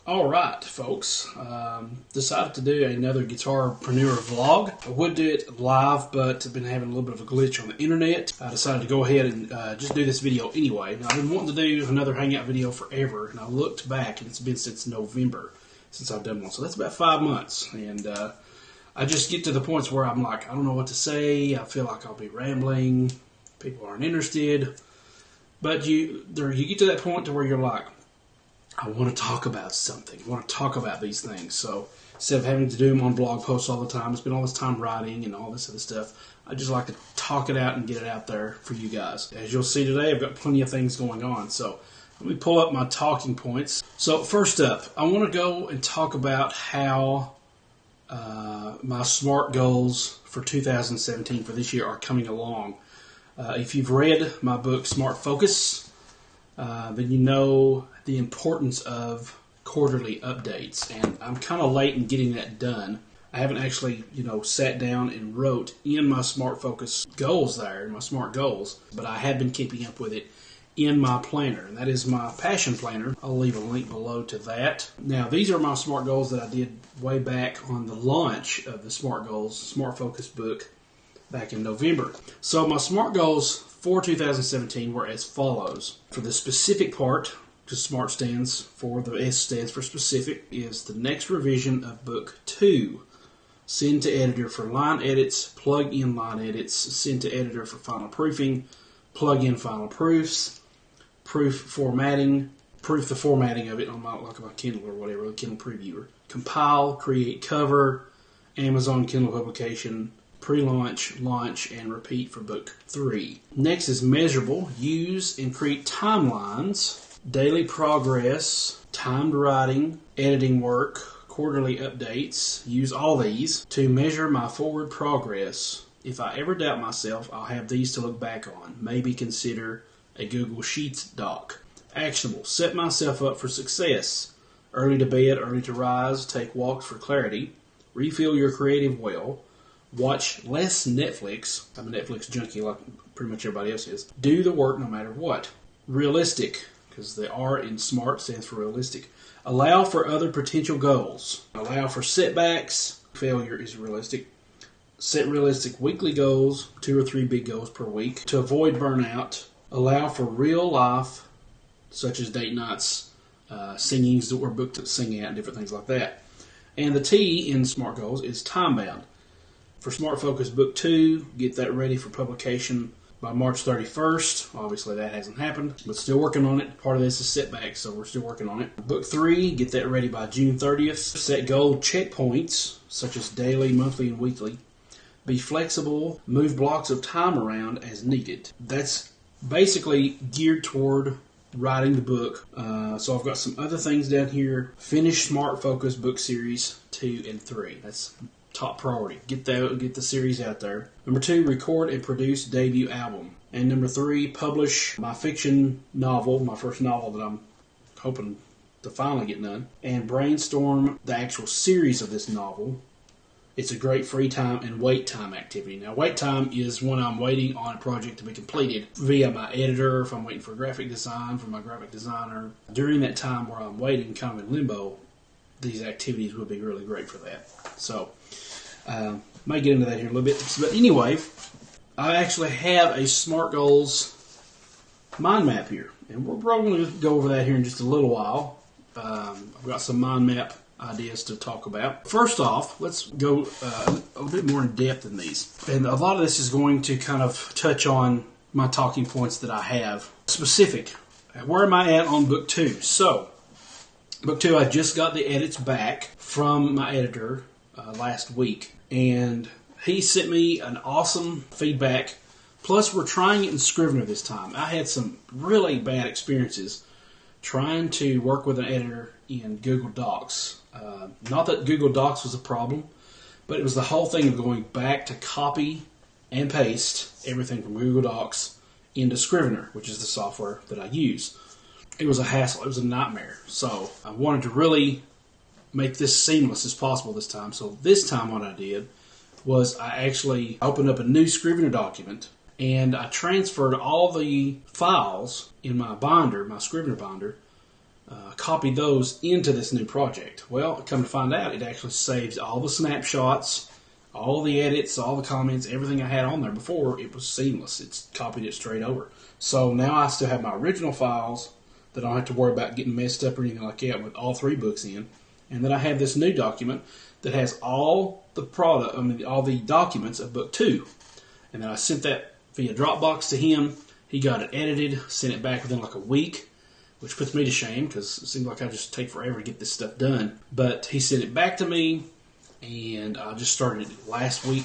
Alright folks, decided to do another Guitarpreneur vlog. I would do it live, but I've been having a little bit of a glitch on the internet. I decided to go ahead and just do this video anyway. Now, I've been wanting to do another Hangout video forever, and I looked back and it's been since November since I've done one. So that's about 5 months, and I just get to the points where I'm like, I don't know what to say, I feel like I'll be rambling, people aren't interested. But you get to that point to where you're like, I want to talk about something. I want to talk about these things. So instead of having to do them on blog posts all the time, spend all this time writing and all this other stuff, I just like to talk it out and get it out there for you guys. As you'll see today, I've got plenty of things going on. So let me pull up my talking points. So first up, I want to go and talk about how my SMART goals for 2017 for this year are coming along. If you've read my book, Smart Focus, then you know the importance of quarterly updates, and I'm kind of late in getting that done. I haven't actually, sat down and wrote in my Smart Focus goals there, my SMART goals, but I have been keeping up with it in my planner, and that is my passion planner. I'll leave a link below to that. Now, these are my SMART goals that I did way back on the launch of the SMART Goals, Smart Focus book back in November. So my SMART goals for 2017 were as follows. For the specific part, because SMART stands for, the S stands for specific, is the next revision of book 2. Send to editor for line edits, plug in line edits, send to editor for final proofing, plug in final proofs, proof formatting, proof the formatting of it on my Kindle or whatever, the Kindle previewer, compile, create cover, Amazon Kindle publication, pre-launch, launch, and repeat for book 3. Next is measurable, use and create timelines, daily progress, timed writing, editing work, quarterly updates. Use all these to measure my forward progress. If I ever doubt myself, I'll have these to look back on. Maybe consider a Google Sheets doc. Actionable, set myself up for success. Early to bed, early to rise, take walks for clarity, refill your creative well, watch less Netflix. I'm a Netflix junkie like pretty much everybody else is. Do the work no matter what. Realistic, because the R in SMART stands for realistic. Allow for other potential goals. Allow for setbacks. Failure is realistic. Set realistic weekly goals, 2 or 3 big goals per week. To avoid burnout, allow for real life, such as date nights, singings that we're booked to sing at, and different things like that. And the T in SMART goals is time bound. For Smart Focus Book 2, get that ready for publication by March 31st. Obviously that hasn't happened, but still working on it. Part of this is setbacks, so we're still working on it. Book 3, get that ready by June 30th. Set goal checkpoints, such as daily, monthly, and weekly. Be flexible, move blocks of time around as needed. That's basically geared toward writing the book. So I've got some other things down here. Finish Smart Focus book series 2 and 3. That's top priority. Get the series out there. Number 2, record and produce debut album. And number 3, publish my fiction novel, my first novel that I'm hoping to finally get done. And brainstorm the actual series of this novel. It's a great free time and wait time activity. Now, wait time is when I'm waiting on a project to be completed via my editor, if I'm waiting for graphic design from my graphic designer. During that time where I'm waiting, kind of in limbo, these activities would be really great for that. So, may get into that here in a little bit. But anyway, I actually have a SMART Goals mind map here. And we're probably going to go over that here in just a little while. I've got some mind map ideas to talk about. First off, let's go a bit more in depth in these. And a lot of this is going to kind of touch on my talking points that I have. Specific, where am I at on book 2? So, book 2, I just got the edits back from my editor last week. And he sent me an awesome feedback. Plus, we're trying it in Scrivener this time. I had some really bad experiences trying to work with an editor in Google Docs. Not that Google Docs was a problem, but it was the whole thing of going back to copy and paste everything from Google Docs into Scrivener, which is the software that I use. It was a hassle. It was a nightmare. So I wanted to really make this seamless as possible this time. So this time what I did was I actually opened up a new Scrivener document and I transferred all the files in my binder, my Scrivener binder, copy those into this new project. Well, come to find out, it actually saves all the snapshots, all the edits, all the comments, everything I had on there before. It was seamless. It's copied it straight over. So now I still have my original files that I don't have to worry about getting messed up or anything like that with all 3 books in. And then I have this new document that has all the all the documents of book 2. And then I sent that via Dropbox to him. He got it edited, sent it back within like a week, which puts me to shame because it seems like I just take forever to get this stuff done. But he sent it back to me, and I just started last week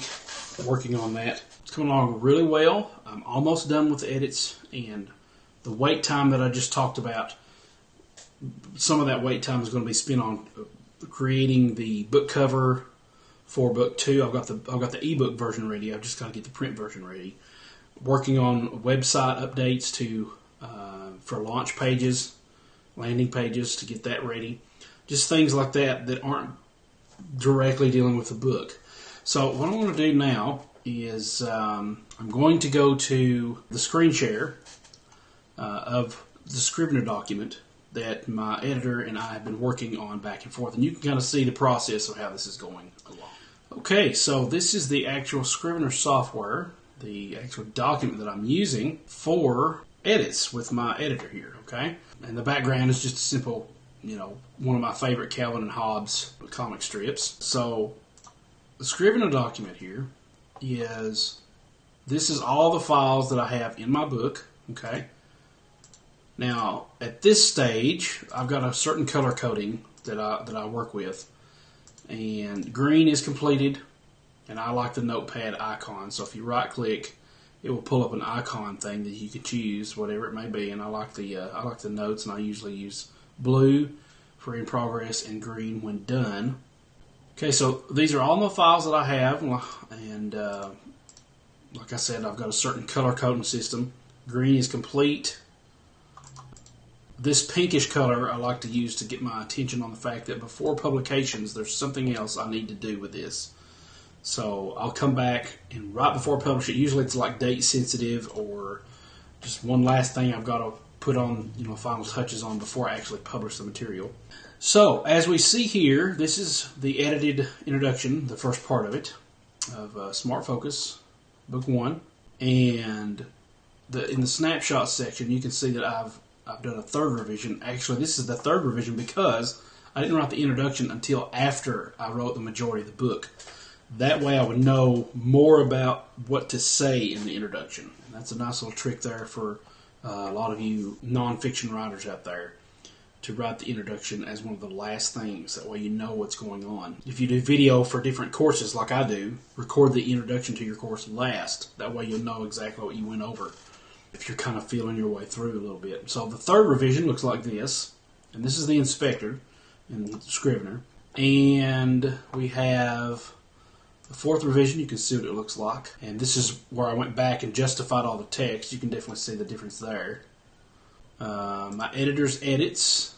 working on that. It's coming along really well. I'm almost done with the edits, and the wait time that I just talked about, some of that wait time is going to be spent on creating the book cover for book 2. I've got the ebook version ready. I've just got to get the print version ready. Working on website updates for launch pages, landing pages, to get that ready. Just things like that aren't directly dealing with the book. So what I'm going to do now is I'm going to go to the screen share of the Scrivener document that my editor and I have been working on back and forth, and you can kind of see the process of how this is going along. Okay, so this is the actual Scrivener software, the actual document that I'm using for edits with my editor here, okay? And the background is just a simple, one of my favorite Calvin and Hobbes comic strips. So the Scrivener document here this is all the files that I have in my book, okay? Now, at this stage, I've got a certain color coding that I work with, and green is completed, and I like the notepad icon. So if you right-click, it will pull up an icon thing that you can choose, whatever it may be. And I like the notes, and I usually use blue for in progress and green when done. Okay, so these are all my files that I have, and like I said, I've got a certain color coding system. Green is complete. This pinkish color I like to use to get my attention on the fact that before publications, there's something else I need to do with this. So I'll come back, and right before I publish it, usually it's like date sensitive or just one last thing I've got to put on, final touches on before I actually publish the material. So as we see here, this is the edited introduction, the first part of it, of Smart Focus, Book 1. And in the snapshot section, you can see that I've done a 3rd revision. Actually, this is the 3rd revision because I didn't write the introduction until after I wrote the majority of the book. That way I would know more about what to say in the introduction. And that's a nice little trick there for a lot of you nonfiction writers out there, to write the introduction as one of the last things. That way you know what's going on. If you do video for different courses like I do, record the introduction to your course last. That way you'll know exactly what you went over if you're kind of feeling your way through a little bit. So the 3rd revision looks like this, and this is the inspector in Scrivener. And we have the 4th revision. You can see what it looks like. And this is where I went back and justified all the text. You can definitely see the difference there. My editor's edits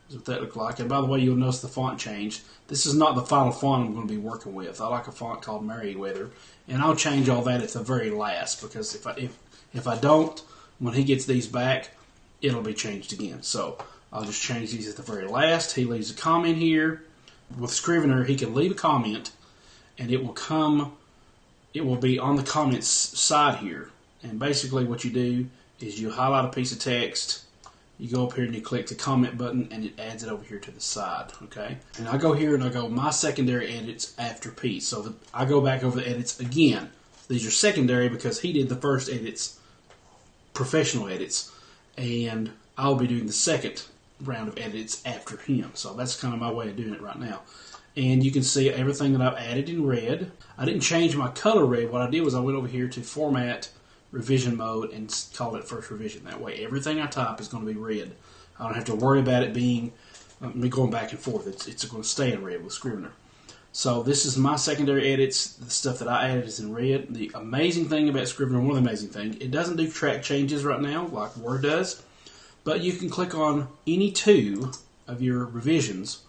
is what that looked like. And by the way, you'll notice the font changed. This is not the final font I'm going to be working with. I like a font called Merriweather, and I'll change all that at the very last, because if I don't, when he gets these back, it'll be changed again. So I'll just change these at the very last. He leaves a comment here. With Scrivener, he can leave a comment, and it will be on the comments side here. And basically what you do is you highlight a piece of text, you go up here and you click the comment button, and it adds it over here to the side, okay? And I go here and I go my secondary edits after piece. So I go back over the edits again. These are secondary because he did the first edits, professional edits, and I'll be doing the second round of edits after him. So that's kind of my way of doing it right now. And you can see everything that I've added in red. I didn't change my color red. What I did was I went over here to Format, Revision Mode, and call it First Revision. That way everything I type is going to be red. I don't have to worry about it being me going back and forth. It's going to stay in red with Scrivener. So this is my secondary edits. The stuff that I added is in red. The amazing thing about Scrivener, one of the amazing things, it doesn't do track changes right now like Word does, but you can click on any 2 of your revisions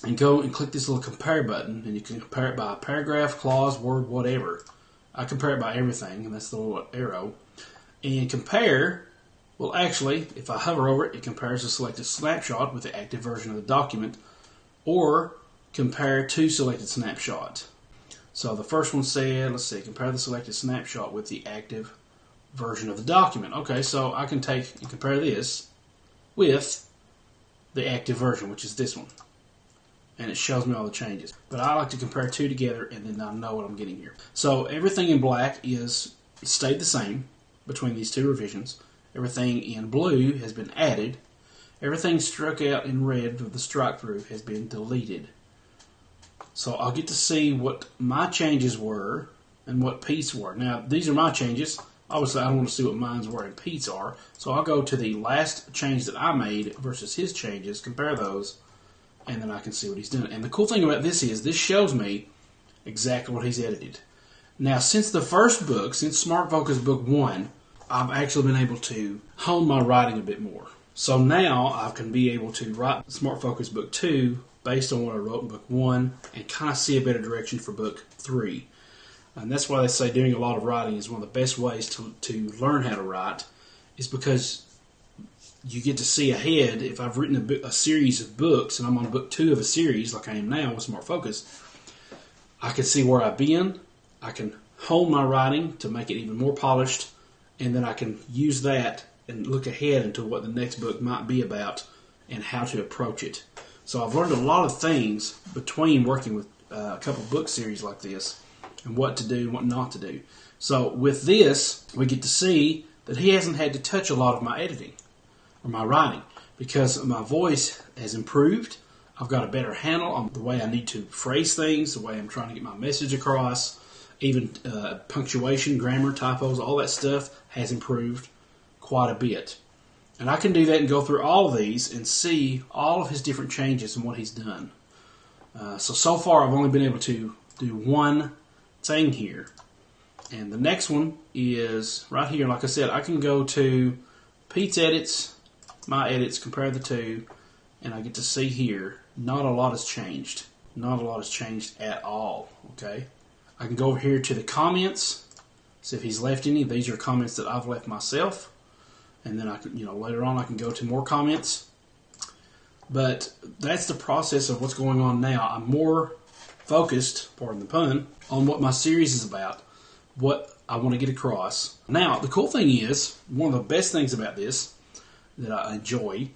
and go and click this little compare button, and you can compare it by paragraph, clause, word, whatever. I compare it by everything, and that's the little arrow. And compare Well, actually, if I hover over it, it compares the selected snapshot with the active version of the document, or compare to selected snapshot. So the first one said, let's see, compare the selected snapshot with the active version of the document. Okay, so I can take and compare this with the active version, which is this one. And it shows me all the changes. But I like to compare two together, and then I know what I'm getting here. So everything in black is stayed the same between these two revisions. Everything in blue has been added. Everything struck out in red with the strike through has been deleted. So I'll get to see what my changes were and what Pete's were. Now, these are my changes. Obviously, I don't want to see what mine's were and Pete's are. So I'll go to the last change that I made versus his changes, compare those, and then I can see what he's done. And the cool thing about this is this shows me exactly what he's edited. Now, since the first book, since Smart Focus Book 1, I've actually been able to hone my writing a bit more. So now I can be able to write Smart Focus Book 2 based on what I wrote in Book 1 and kind of see a better direction for Book 3. And that's why they say doing a lot of writing is one of the best ways to learn how to write, is because you get to see ahead. If I've written a series of books and I'm on Book 2 of a series like I am now with Smart Focus, I can see where I've been. I can hone my writing to make it even more polished, and then I can use that and look ahead into what the next book might be about and how to approach it. So I've learned a lot of things between working with a couple book series like this and what to do and what not to do. So with this, we get to see that he hasn't had to touch a lot of my editing or my writing because my voice has improved. I've got a better handle on the way I need to phrase things, the way I'm trying to get my message across. Even punctuation, grammar, typos, all that stuff has improved quite a bit. And I can do that and go through all of these and see all of his different changes and what he's done. So far I've only been able to do one thing here. And the next one is right here. Like I said, I can go to Pete's edits, my edits, compare the two, and I get to see here, not a lot has changed. Not a lot has changed at all, okay? I can go over here to the comments, see if he's left any. These are comments that I've left myself. And then I can, later on I can go to more comments. But that's the process of what's going on now. I'm more focused, pardon the pun, on what my series is about, what I want to get across. Now, the cool thing is, one of the best things about this that I enjoy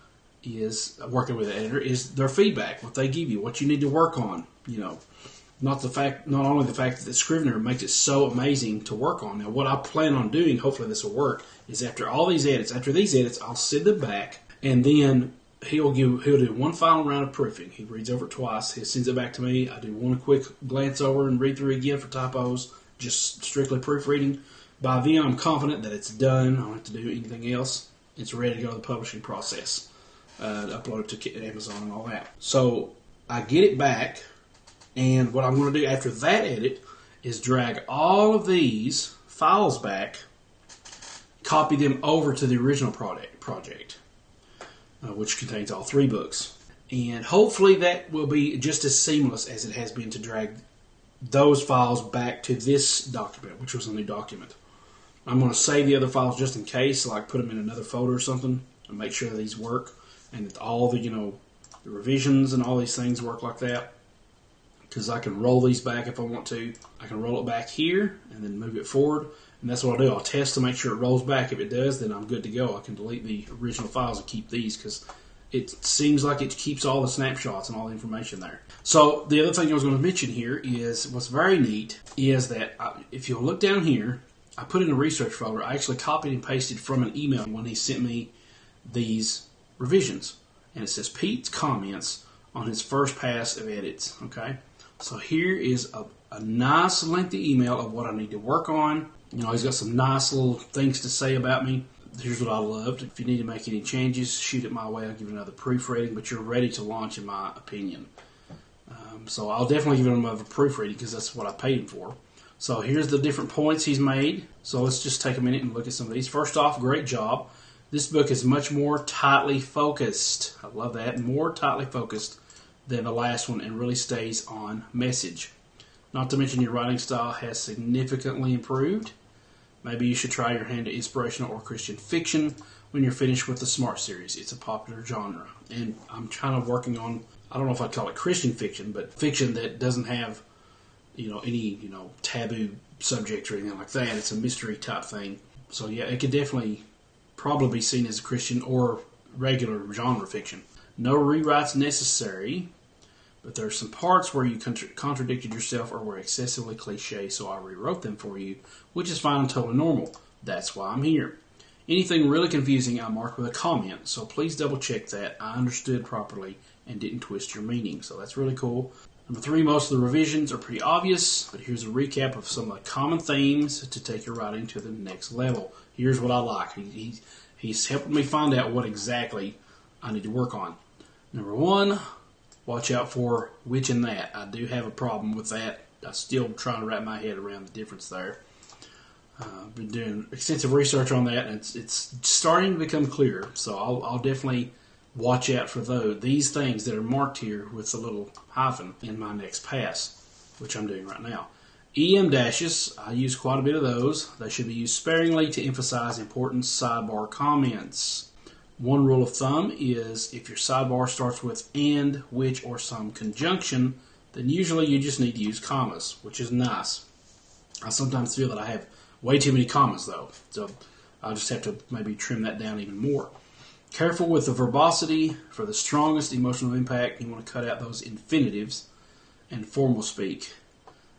is working with an editor is their feedback, what they give you, what you need to work on, Not only the fact that Scrivener makes it so amazing to work on. Now, what I plan on doing, hopefully this will work, is after these edits, I'll send them back, and then he'll do one final round of proofing. He reads over it twice. He sends it back to me. I do one quick glance over and read through again for typos, just strictly proofreading. By then, I'm confident that it's done. I don't have to do anything else. It's ready to go to the publishing process, upload it to Amazon and all that. So I get it back. And what I'm going to do after that edit is drag all of these files back, copy them over to the original project, which contains all 3 books. And hopefully that will be just as seamless as it has been to drag those files back to this document, which was a new document. I'm going to save the other files just in case, like put them in another folder or something, and make sure that these work, and that all the, the revisions and all these things work like that. Because I can roll these back if I want to. I can roll it back here and then move it forward. And that's what I'll do. I'll test to make sure it rolls back. If it does, then I'm good to go. I can delete the original files and keep these because it seems like it keeps all the snapshots and all the information there. So the other thing I was going to mention here is what's very neat is that if you'll look down here, I put in a research folder. I actually copied and pasted from an email when he sent me these revisions. And it says Pete's comments on his first pass of edits. Okay. So here is a nice lengthy email of what I need to work on. He's got some nice little things to say about me. Here's what I loved. If you need to make any changes, shoot it my way. I'll give you another proofreading, but you're ready to launch in my opinion. So I'll definitely give him another proofreading because that's what I paid him for. So here's the different points he's made. So let's just take a minute and look at some of these. First off, great job. This book is much more tightly focused. I love that. More tightly focused than the last one and really stays on message. Not to mention your writing style has significantly improved. Maybe you should try your hand at inspirational or Christian fiction when you're finished with the SMART series. It's a popular genre, and I'm kind of working on, I don't know if I'd call it Christian fiction, but fiction that doesn't have, any, taboo subject or anything like that. It's a mystery type thing. So yeah, it could definitely probably be seen as a Christian or regular genre fiction. No rewrites necessary, but there are some parts where you contradicted yourself or were excessively cliche, so I rewrote them for you, which is fine and totally normal. That's why I'm here. Anything really confusing, I mark with a comment, so please double check that I understood properly and didn't twist your meaning. So that's really cool. Number 3, most of the revisions are pretty obvious, but here's a recap of some of the common themes to take your writing to the next level. Here's what I like. He's helping me find out what exactly I need to work on. Number 1, watch out for which and that. I do have a problem with that. I'm still trying to wrap my head around the difference there. I've been doing extensive research on that, and it's starting to become clearer. So I'll definitely watch out for these things that are marked here with a little hyphen in my next pass, which I'm doing right now. EM dashes, I use quite a bit of those. They should be used sparingly to emphasize important sidebar comments. One rule of thumb is if your sidebar starts with and, which, or some conjunction, then usually you just need to use commas, which is nice. I sometimes feel that I have way too many commas though, so I'll just have to maybe trim that down even more. Careful with the verbosity. For the strongest emotional impact, you want to cut out those infinitives and formal speak.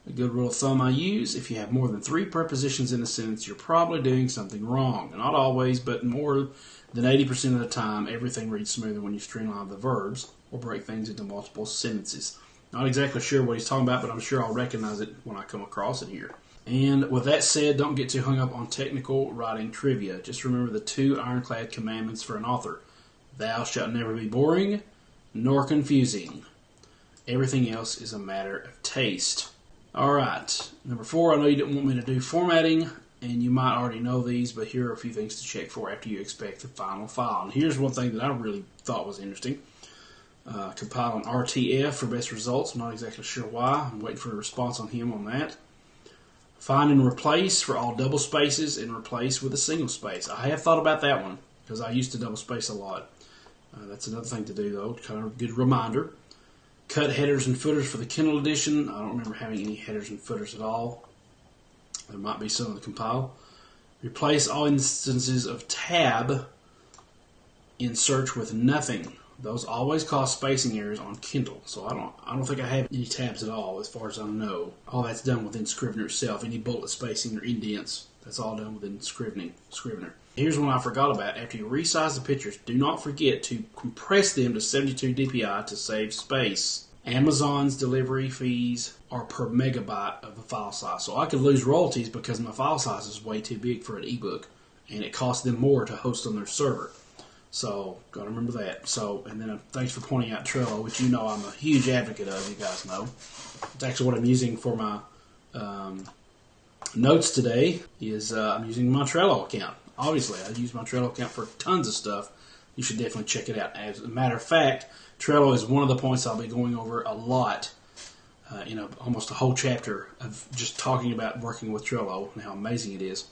A good rule of thumb I use, if you have more than 3 prepositions in a sentence, you're probably doing something wrong. Not always, but more than 80% of the time, everything reads smoother when you streamline the verbs or break things into multiple sentences. Not exactly sure what he's talking about, but I'm sure I'll recognize it when I come across it here. And with that said, don't get too hung up on technical writing trivia. Just remember the 2 ironclad commandments for an author. Thou shalt never be boring nor confusing. Everything else is a matter of taste. Alright, number 4, I know you didn't want me to do formatting, and you might already know these, but here are a few things to check for after you expect the final file. And here's one thing that I really thought was interesting. Compile an RTF for best results. I'm not exactly sure why. I'm waiting for a response on him on that. Find and replace for all double spaces and replace with a single space. I have thought about that one because I used to double space a lot. That's another thing to do though, kind of a good reminder. Cut headers and footers for the Kindle edition. I don't remember having any headers and footers at all. There might be some in the compile. Replace all instances of tab in search with nothing. Those always cause spacing errors on Kindle, so I don't think I have any tabs at all as far as I know. All that's done within Scrivener itself. Any bullet spacing or indents, that's all done within Scrivener. Here's one I forgot about. After you resize the pictures, do not forget to compress them to 72 dpi to save space. Amazon's delivery fees are per megabyte of the file size, so I could lose royalties because my file size is way too big for an ebook, and it costs them more to host on their server. So, gotta remember that. So, and then thanks for pointing out Trello, which you know I'm a huge advocate of, you guys know. It's actually what I'm using for my notes today, is I'm using my Trello account. Obviously, I use my Trello account for tons of stuff. You should definitely check it out. As a matter of fact, Trello is one of the points I'll be going over a lot, almost a whole chapter of just talking about working with Trello and how amazing it is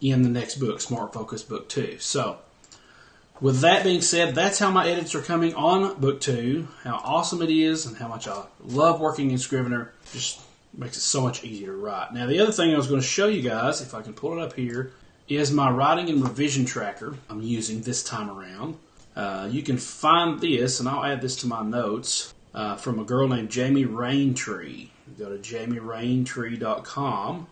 in the next book, Smart Focus Book 2. So, with that being said, that's how my edits are coming on Book 2, how awesome it is, and how much I love working in Scrivener. Just makes it so much easier to write. Now, the other thing I was going to show you guys, if I can pull it up here, is my writing and revision tracker I'm using this time around. You can find this, and I'll add this to my notes, from a girl named Jamie Raintree. Go to jamieRaintree.com,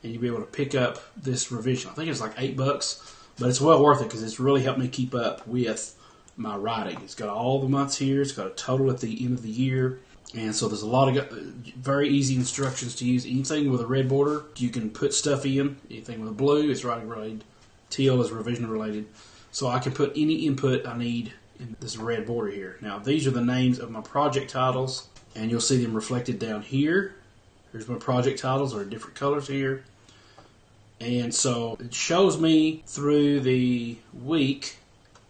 and you'll be able to pick up this revision. I think it's like $8. But it's well worth it because it's really helped me keep up with my writing. It's got all the months here. It's got a total at the end of the year. And so there's a lot of very easy instructions to use. Anything with a red border, you can put stuff in. Anything with a blue is writing related. Teal is revision related. So I can put any input I need in this red border here. Now, these are the names of my project titles, and you'll see them reflected down here. Here's my project titles. They're different colors here. And so it shows me through the week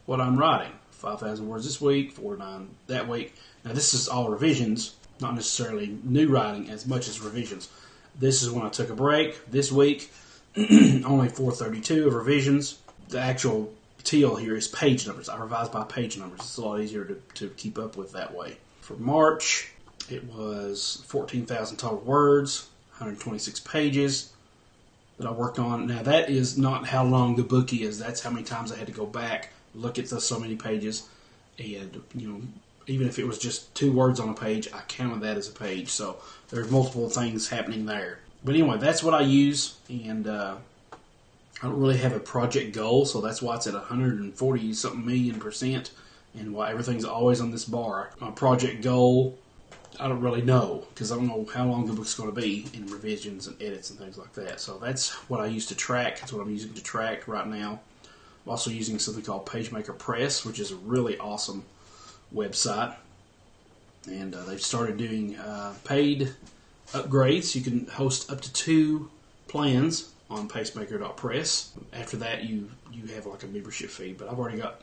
what I'm writing. 5,000 words this week, 4,900 that week. Now this is all revisions, not necessarily new writing as much as revisions. This is when I took a break. This week, only 432 of revisions. The actual teal here is page numbers. I revise by page numbers. It's a lot easier to keep up with that way. For March, it was 14,000 total words, 126 pages that I worked on. Now that is not how long the book is. That's how many times I had to go back, look at the so many pages, and even if it was just 2 words on a page, I counted that as a page. So there's multiple things happening there. But anyway, that's what I use, and I don't really have a project goal, so that's why it's at 140 something million%, and why everything's always on this bar. My project goal, I don't really know, because I don't know how long the book's going to be in revisions and edits and things like that. So that's what I use to track. That's what I'm using to track right now. I'm also using something called PageMaker Press, which is a really awesome website, and they've started doing paid upgrades. You can host up to 2 plans on pacemaker.press. After that, you have like a membership fee, but I've already got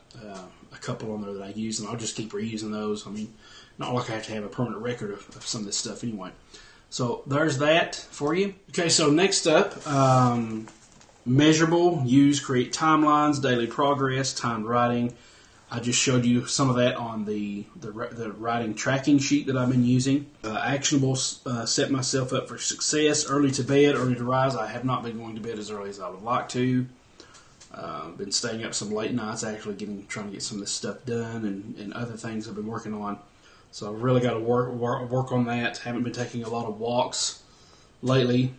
a couple on there that I use, and I'll just keep reusing those. I mean, not like I have to have a permanent record of some of this stuff anyway. So there's that for you. Okay, so next up, measurable, use, create timelines, daily progress, timed writing. I just showed you some of that on the writing tracking sheet that I've been using. Actionable, set myself up for success. Early to bed, early to rise. I have not been going to bed as early as I would like to. Been staying up some late nights, actually trying to get some of this stuff done, and other things I've been working on. So I've really got to work on that. Haven't been taking a lot of walks lately.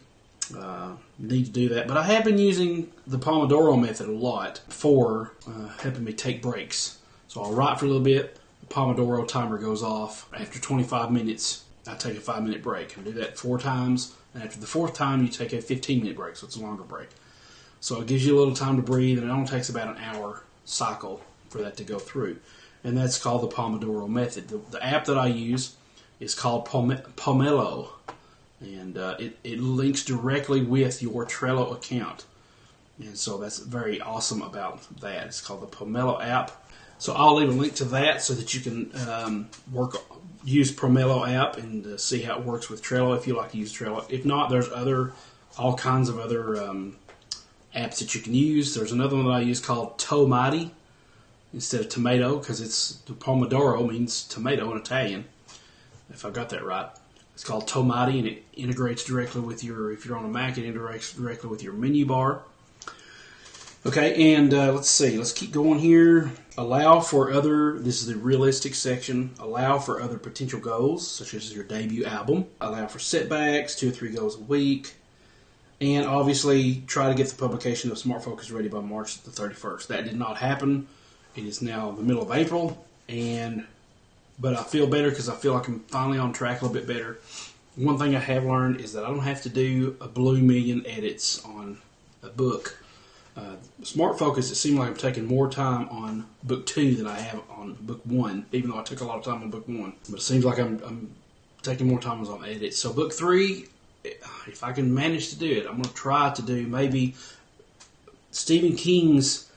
Need to do that. But I have been using the Pomodoro method a lot for helping me take breaks. So I'll write for a little bit, the Pomodoro timer goes off. After 25 minutes, I take a 5-minute break. I do that 4 times, and after the 4th time, you take a 15-minute break, so it's a longer break. So it gives you a little time to breathe, and it only takes about an hour cycle for that to go through. And that's called the Pomodoro method. The app that I use is called Pomello, and it links directly with your Trello account. And so that's very awesome about that. It's called the Pomello app. So I'll leave a link to that so that you can use Pomello app and see how it works with Trello if you like to use Trello. If not, there's all kinds of other apps that you can use. There's another one that I use called Tomati instead of tomato, because the Pomodoro means tomato in Italian, if I got that right. It's called Tomati, and it integrates directly with if you're on a Mac, it integrates directly with your menu bar. Okay, and let's see. Let's keep going here. Allow for this is the realistic section. Allow for other potential goals, such as your debut album. Allow for setbacks, 2 or 3 goals a week. And obviously, try to get the publication of Smart Focus ready by March the 31st. That did not happen. It is now the middle of April, but I feel better because I feel like I'm finally on track a little bit better. One thing I have learned is that I don't have to do a blue million edits on a book. Smart Focus, it seemed like I'm taking more time on book 2 than I have on book 1, even though I took a lot of time on book 1. But it seems like I'm taking more time on edits. So book 3, if I can manage to do it, I'm going to try to do maybe Stephen King's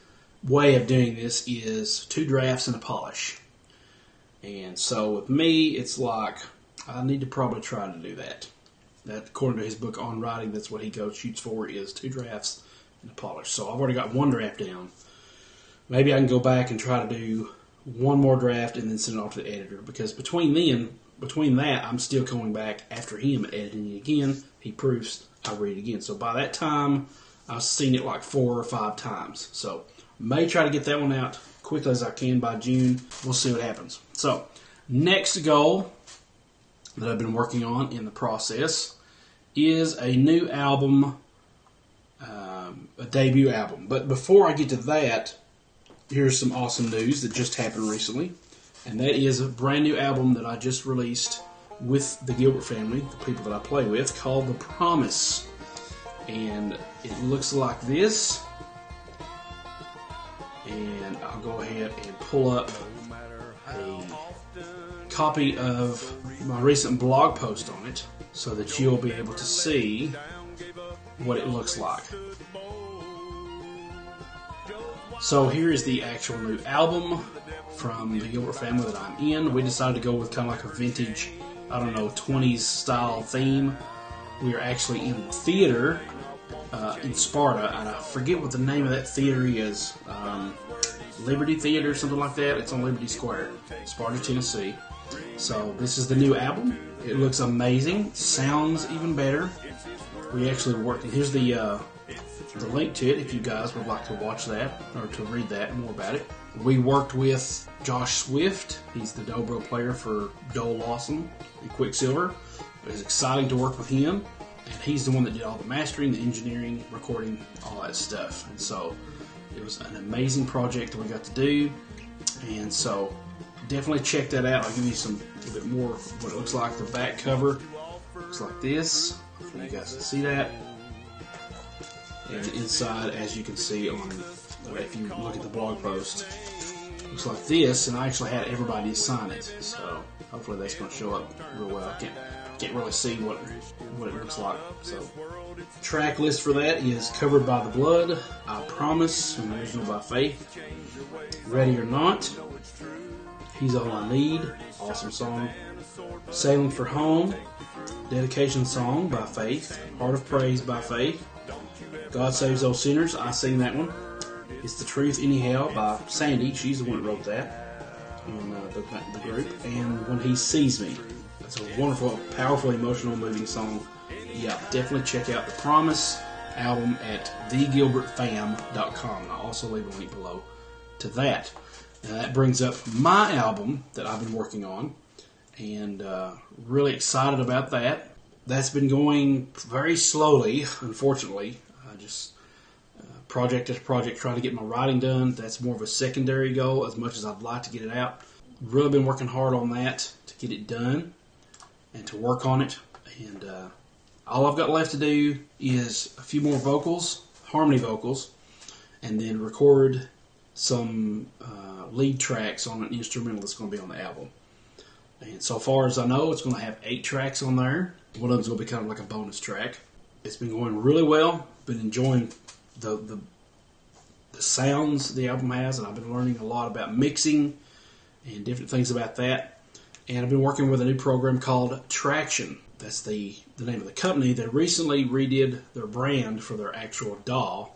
way of doing this is 2 drafts and a polish. And so with me, it's like I need to probably try to do that. That, according to his book on writing, that's what he shoots for, is 2 drafts and a polish. So I've already got 1 draft down. Maybe I can go back and try to do 1 more draft and then send it off to the editor, because between that, I'm still going back after him editing it again. He proofs, I read it again. So by that time, I've seen it like 4 or 5 times. So may try to get that one out quickly as I can by June. We'll see what happens. So next goal that I've been working on in the process is a new album, a debut album. But before I get to that, here's some awesome news that just happened recently. And that is a brand new album that I just released with the Gilbert family, the people that I play with, called The Promise. And it looks like this. And I'll go ahead and pull up a copy of my recent blog post on it so that you'll be able to see what it looks like. So here is the actual new album from the Gilbert family that I'm in. We decided to go with kind of like a vintage, 20s style theme. We are actually in theater in Sparta, and I forget what the name of that theater is. Liberty Theater, something like that. It's on Liberty Square, Sparta, Tennessee. So this is the new album. It looks amazing. Sounds even better. We actually worked, and here's the link to it if you guys would like to watch that or to read that more about it. We worked with Josh Swift. He's the dobro player for Dole Lawson and Quicksilver. It was exciting to work with him, and he's the one that did all the mastering, the engineering, recording, all that stuff. And so it was an amazing project that we got to do, and so definitely check that out. I'll give you a little bit more of what it looks like. The back cover looks like this. Hopefully you guys can see that. And the inside, as you can see on, if you look at the blog post, looks like this, and I actually had everybody sign it, so hopefully that's going to show up real well. I can't really see what it looks like. So, track list for that is Covered by the Blood, I Promise, and Original by Faith, Ready or Not, He's All I Need, awesome song, Sailing for Home, Dedication Song by Faith, Heart of Praise by Faith, God Saves Those Sinners, I sing that one. It's The Truth Anyhow by Sandy, she's the one that wrote that in the group. And When He Sees Me, it's a wonderful, powerful, emotional, moving song. Yeah, definitely check out the Promise album at thegilbertfam.com. And I'll also leave a link below to that. Now that brings up my album that I've been working on, and really excited about that. That's been going very slowly, unfortunately. Just project after project, trying to get my writing done. That's more of a secondary goal, as much as I'd like to get it out. Really been working hard on that to get it done and to work on it. And all I've got left to do is a few more vocals, harmony vocals, and then record some lead tracks on an instrumental that's going to be on the album. And so far as I know, it's going to have 8 tracks on there. One of them's going to be kind of like a bonus track. It's been going really well. Been enjoying the sounds the album has, and I've been learning a lot about mixing and different things about that. And I've been working with a new program called Tracktion. That's the name of the company. They recently redid their brand for their actual DAW,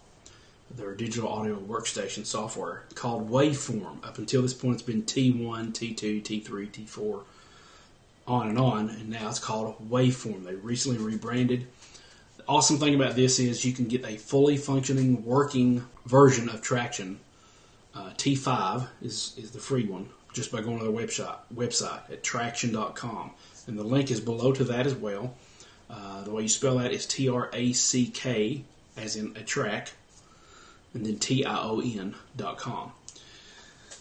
their digital audio workstation software, called Waveform. Up until this point, it's been T1, T2, T3, T4, on, and now it's called Waveform. They recently rebranded. The awesome thing about this is you can get a fully functioning, working version of Tracktion. T5 is the free one, just by going to their website at Tracktion.com. And the link is below to that as well. The way you spell that is Track, as in a track, and then TION.com.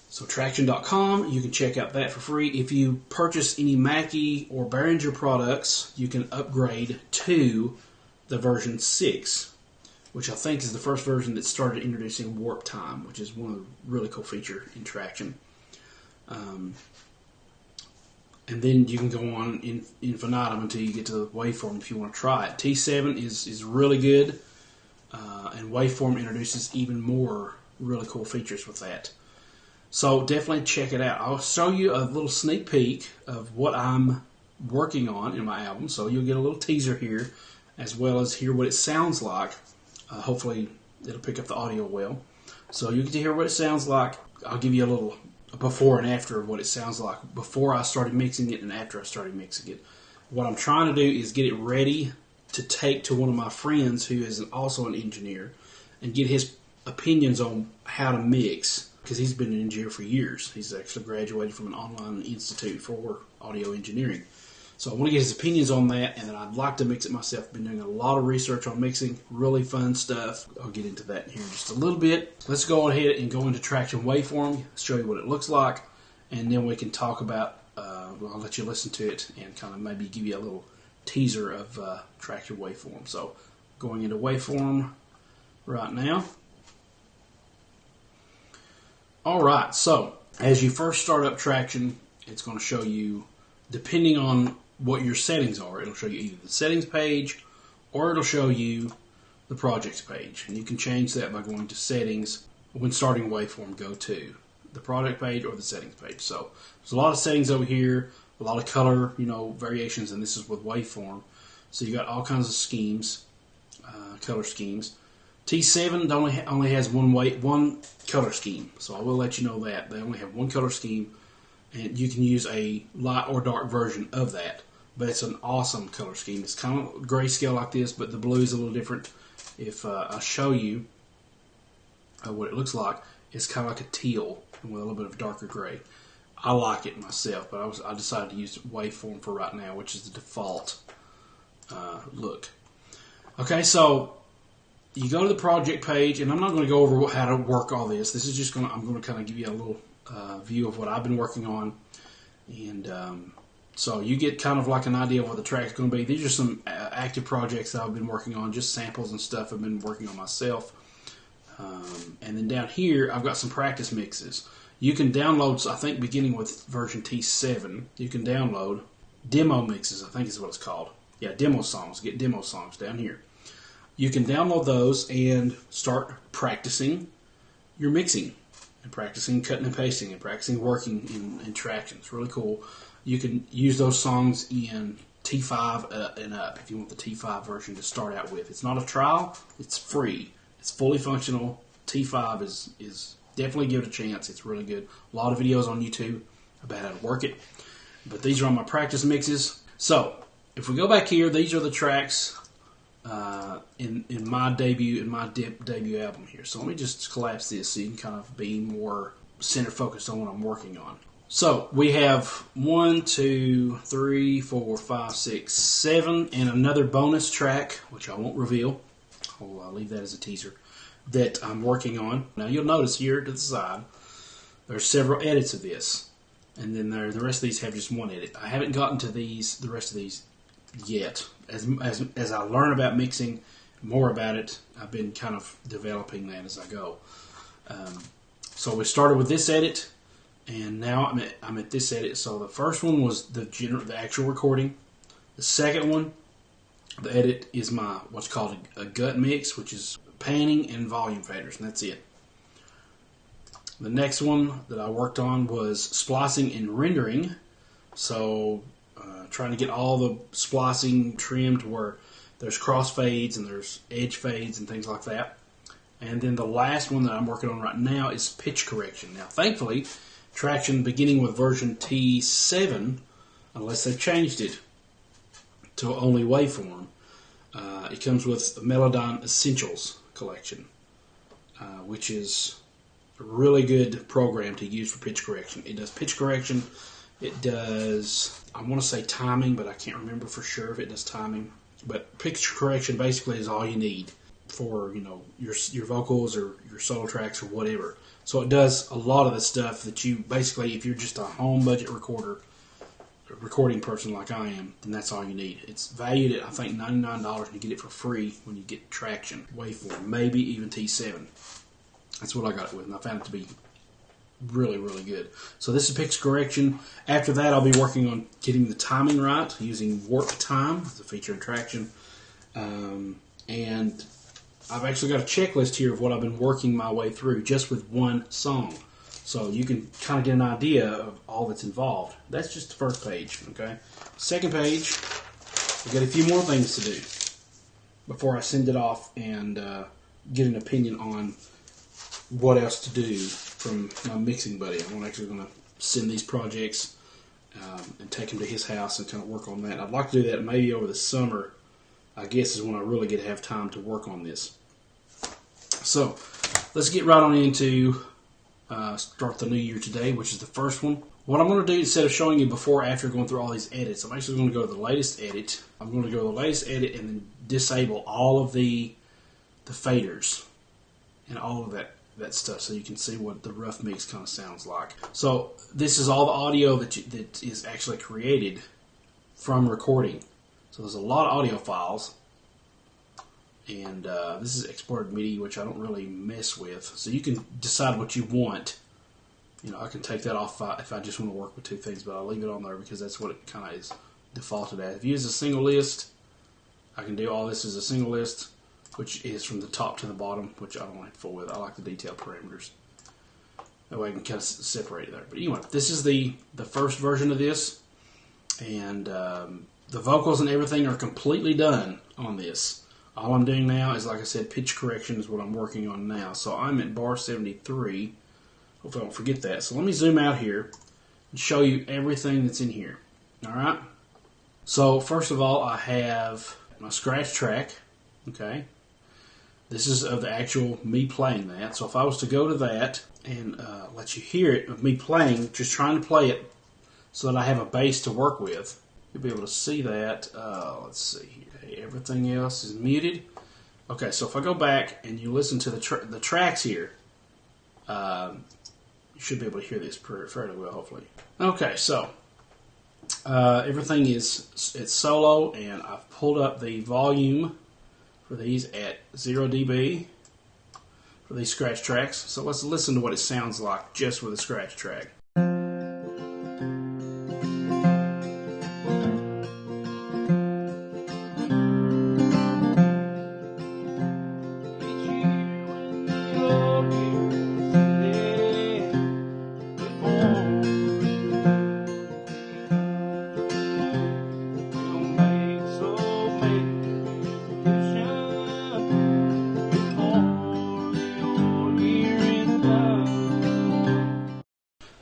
So Tracktion.com, you can check out that for free. If you purchase any Mackie or Behringer products, you can upgrade to the version 6, which I think is the first version that started introducing warp time, which is one of the really cool features in Tracktion. And then you can go on in infinitum until you get to Waveform if you want to try it. T7 is really good, and Waveform introduces even more really cool features with that. So definitely check it out. I'll show you a little sneak peek of what I'm working on in my album, so you'll get a little teaser here, as well as hear what it sounds like. Hopefully it'll pick up the audio well. So you get to hear what it sounds like. I'll give you a little before and after of what it sounds like before I started mixing it and after I started mixing it. What I'm trying to do is get it ready to take to one of my friends who is also an engineer and get his opinions on how to mix, because he's been an engineer for years. He's actually graduated from an online institute for audio engineering. So I want to get his opinions on that, and then I'd like to mix it myself. I've been doing a lot of research on mixing, really fun stuff. I'll get into that here in just a little bit. Let's go ahead and go into Tracktion Waveform, show you what it looks like, and then we can talk about, I'll let you listen to it and kind of maybe give you a little teaser of Tracktion Waveform. So going into Waveform right now. Alright, so as you first start up Tracktion, it's going to show you, depending on what your settings are, it'll show you either the settings page or it'll show you the projects page. And you can change that by going to settings. When starting Waveform, go to the project page or the settings page. So there's a lot of settings over here, a lot of color, variations, and this is with Waveform. So you got all kinds of schemes, color schemes. T7 only has one color scheme, so I will let you know that. They only have one color scheme, and you can use a light or dark version of that. But it's an awesome color scheme. It's kind of grayscale like this, but the blue is a little different. If I show you what it looks like, it's kind of like a teal with a little bit of darker gray. I like it myself, but I decided to use Waveform for right now, which is the default look. Okay, so you go to the project page, and I'm not going to go over how to work all this. This is just I'm going to kind of give you a little view of what I've been working on, and so you get kind of like an idea of what the track's going to be. These are some active projects that I've been working on, just samples and stuff I've been working on myself. And then down here, I've got some practice mixes. You can download, I think beginning with version T7, you can download demo mixes, I think is what it's called. Yeah, demo songs. Get demo songs down here. You can download those and start practicing your mixing, and practicing cutting and pasting, and practicing working in Tracktion. It's really cool. You can use those songs in T5 and up if you want the T5 version to start out with. It's not a trial. It's free. It's fully functional. T5 is definitely give it a chance. It's really good. A lot of videos on YouTube about how to work it. But these are on my practice mixes. So if we go back here, these are the tracks in my debut album here. So let me just collapse this so you can kind of be more center focused on what I'm working on. So we have 1, 2, 3, 4, 5, 6, 7, and another bonus track, which I won't reveal. I'll leave that as a teaser, that I'm working on. Now you'll notice here to the side, there's several edits of this, and then the rest of these have just one edit. I haven't gotten to the rest of these yet. As I learn about mixing, more about it, I've been kind of developing that as I go. So we started with this edit, and now I'm at this edit. So the first one was the actual recording. The second one, the edit, is my what's called a gut mix, which is panning and volume faders, and that's it. The next one that I worked on was splicing and rendering. So trying to get all the splicing trimmed where there's crossfades and there's edge fades and things like that. And then the last one that I'm working on right now is pitch correction. Now, thankfully, Tracktion, beginning with version T7, unless they've changed it to only Waveform, it comes with the Melodyne Essentials collection, which is a really good program to use for pitch correction. It does pitch correction. It does, I want to say timing, but I can't remember for sure if it does timing. But pitch correction basically is all you need for, you know, your vocals or your solo tracks or whatever. So it does a lot of the stuff that you basically, if you're just a home budget recording person like I am, then that's all you need. It's valued at, I think, $99, and you get it for free when you get Tracktion Waveform, maybe even T7. That's what I got it with, and I found it to be really, really good. So this is pitch correction. After that, I'll be working on getting the timing right using warp time. It's a feature in Tracktion. And I've actually got a checklist here of what I've been working my way through just with one song. So you can kind of get an idea of all that's involved. That's just the first page, okay? Second page, we've got a few more things to do before I send it off and get an opinion on what else to do from my mixing buddy. I'm actually going to send these projects and take them to his house and kind of work on that. I'd like to do that maybe over the summer, I guess, is when I really get to have time to work on this. So let's get right on into start the new year today, which is the first one. What I'm going to do, instead of showing you before after going through all these edits, I'm actually going to go to the latest edit. I'm going to go to the latest edit and then disable all of the faders and all of that stuff, so you can see what the rough mix kind of sounds like. So this is all the audio that is actually created from recording. So there's a lot of audio files, and this is exported MIDI, which I don't really mess with. So you can decide what you want. You know, I can take that off if I just want to work with two things, but I'll leave it on there because that's what it kind of is defaulted as. If you use a single list, I can do all this as a single list, which is from the top to the bottom, which I don't like to fool with. I like the detail parameters. That way I can kind of separate it there. But anyway, this is the first version of this, and the vocals and everything are completely done on this. All I'm doing now is, like I said, pitch correction is what I'm working on now. So I'm at bar 73. Hopefully I don't forget that. So let me zoom out here and show you everything that's in here. All right. So first of all, I have my scratch track. Okay. This is of the actual me playing that. So if I was to go to that and let you hear it of me playing, just trying to play it so that I have a bass to work with, you'll be able to see that. Let's see here. Okay, everything else is muted. Okay, so if I go back and you listen to the tracks here, you should be able to hear this fairly well, hopefully. Okay, so everything it's solo, and I've pulled up the volume for these at 0 dB for these scratch tracks. So let's listen to what it sounds like just with a scratch track.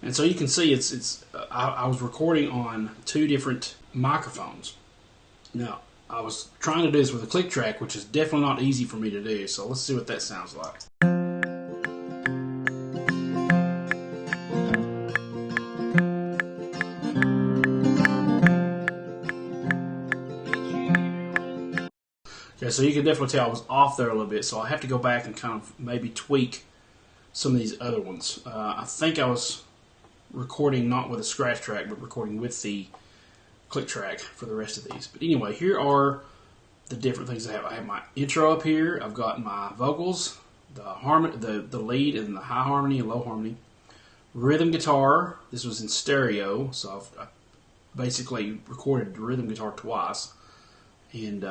And so you can see I was recording on 2 different microphones. Now, I was trying to do this with a click track, which is definitely not easy for me to do. So let's see what that sounds like. Okay, so you can definitely tell I was off there a little bit, so I have to go back and kind of maybe tweak some of these other ones. I think I was recording not with a scratch track, but recording with the click track for the rest of these. But anyway, here are the different things I have. I have my intro up here. I've got my vocals, the lead and the high harmony and low harmony. Rhythm guitar. This was in stereo, so I basically recorded the rhythm guitar twice and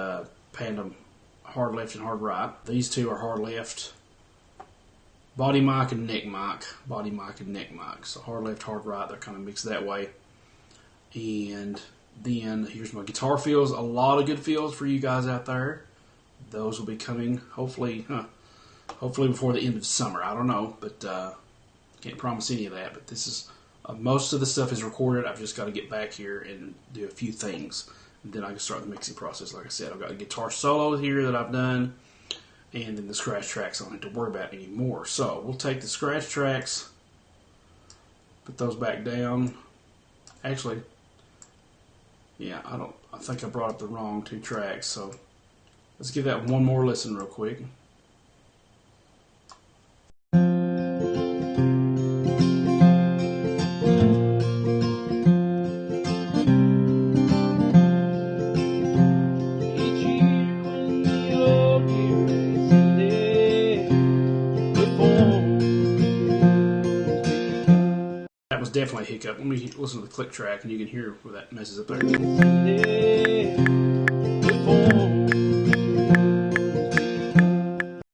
panned them hard left and hard right. These two are hard left. Body mic and neck mic. Body mic and neck mic. So hard left, hard right. They're kind of mixed that way. And then here's my guitar fills. A lot of good fills for you guys out there. Those will be coming hopefully before the end of summer. I don't know, but can't promise any of that. But this is most of the stuff is recorded. I've just got to get back here and do a few things, and then I can start the mixing process. Like I said, I've got a guitar solo here that I've done. And then the scratch tracks I don't have to worry about anymore. So we'll take the scratch tracks, put those back down. Actually, yeah, I think I brought up the wrong 2 tracks. So let's give that one more listen real quick. That was definitely a hiccup. Let me listen to the click track and you can hear where that messes up there.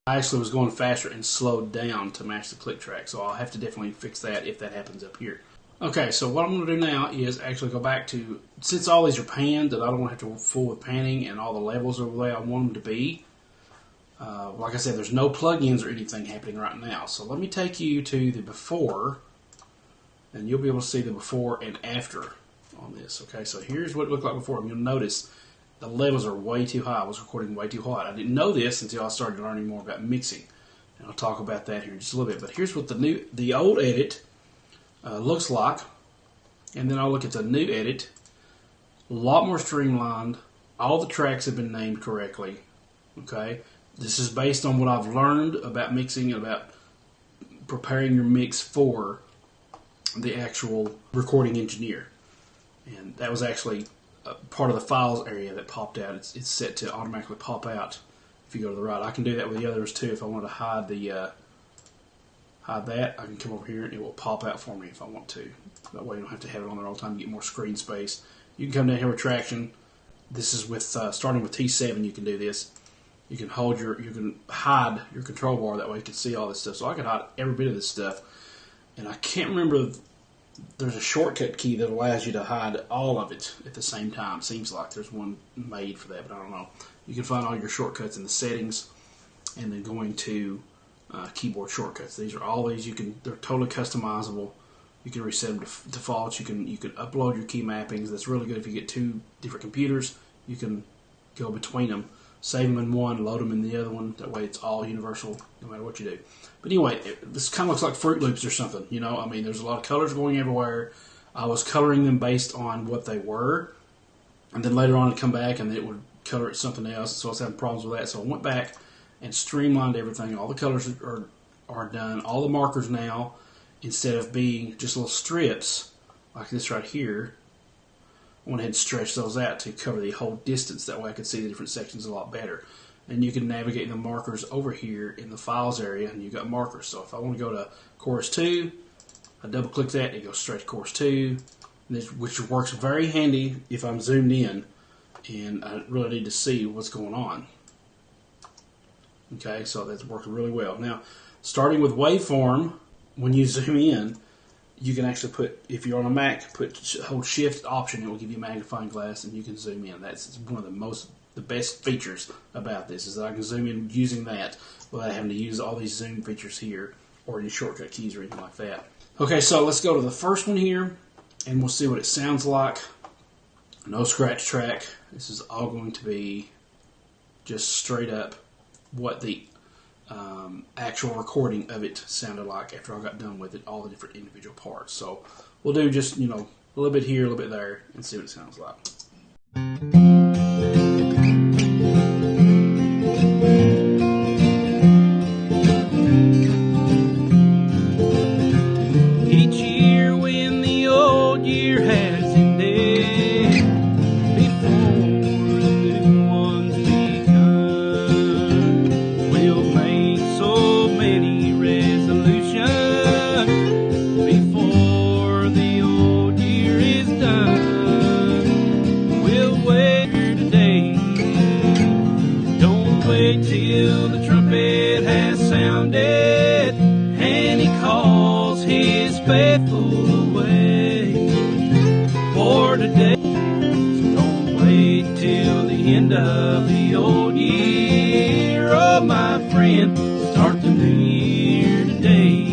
I actually was going faster and slowed down to match the click track, so I'll have to definitely fix that if that happens up here. Okay, so what I'm going to do now is actually go back to, since all these are panned, that I don't want to have to fool with panning and all the levels are the way I want them to be. Like I said, there's no plugins or anything happening right now. So let me take you to the before, and you'll be able to see the before and after on this. Okay, so here's what it looked like before. And you'll notice the levels are way too high. I was recording way too hot. I didn't know this until I started learning more about mixing. And I'll talk about that here in just a little bit. But here's what the old edit looks like. And then I'll look at the new edit. A lot more streamlined. All the tracks have been named correctly. Okay, this is based on what I've learned about mixing and about preparing your mix for the actual recording engineer. And that was actually part of the files area that popped out. It's set to automatically pop out if you go to the right. I can do that with the others too. If I want to hide that, I can come over here and it will pop out for me if I want to. That way you don't have to have it on there all the time. You get more screen space. You can come down here with Tracktion. This is with starting with T7. You can do this. You can hide your control bar. That way you can see all this stuff. So I can hide every bit of this stuff. And I can't remember there's a shortcut key that allows you to hide all of it at the same time. Seems like there's one made for that, but I don't know. You can find all your shortcuts in the settings, and then going to keyboard shortcuts. These are all these. They're totally customizable. You can reset them to defaults. You can upload your key mappings. That's really good if you get two different computers. You can go between them, save them in one, load them in the other one. That way it's all universal no matter what you do. But anyway, this kind of looks like Fruit Loops or something. You know, I mean, there's a lot of colors going everywhere. I was coloring them based on what they were, and then later on it'd come back and it would color it something else. So I was having problems with that. So I went back and streamlined everything. All the colors are done. All the markers now, instead of being just little strips like this right here, I went ahead and stretched those out to cover the whole distance. That way I could see the different sections a lot better. And you can navigate the markers over here in the files area, and you've got markers. So if I want to go to chorus 2, I double click that, it goes straight to chorus 2, which works very handy if I'm zoomed in and I really need to see what's going on. Okay, so that's worked really well. Now, starting with waveform, when you zoom in, you can actually put, if you're on a Mac, hold Shift Option, it will give you a magnifying glass, and you can zoom in. That's one of the best features about this, is that I can zoom in using that without having to use all these zoom features here or any shortcut keys or anything like that. Okay, so let's go to the first one here, and we'll see what it sounds like. No scratch track. This is all going to be just straight up what the actual recording of it sounded like after I got done with it, all the different individual parts. So we'll do just, you know, a little bit here, a little bit there, and see what it sounds like. Each year when the old year has ended, before the new one's begun, we'll make so many resolutions before the old year is done. We'll wait here today. Don't wait till the trumpet has sounded and he calls his faithful away for today. So don't wait till the end of the old year. Oh, my friend, start the new year today.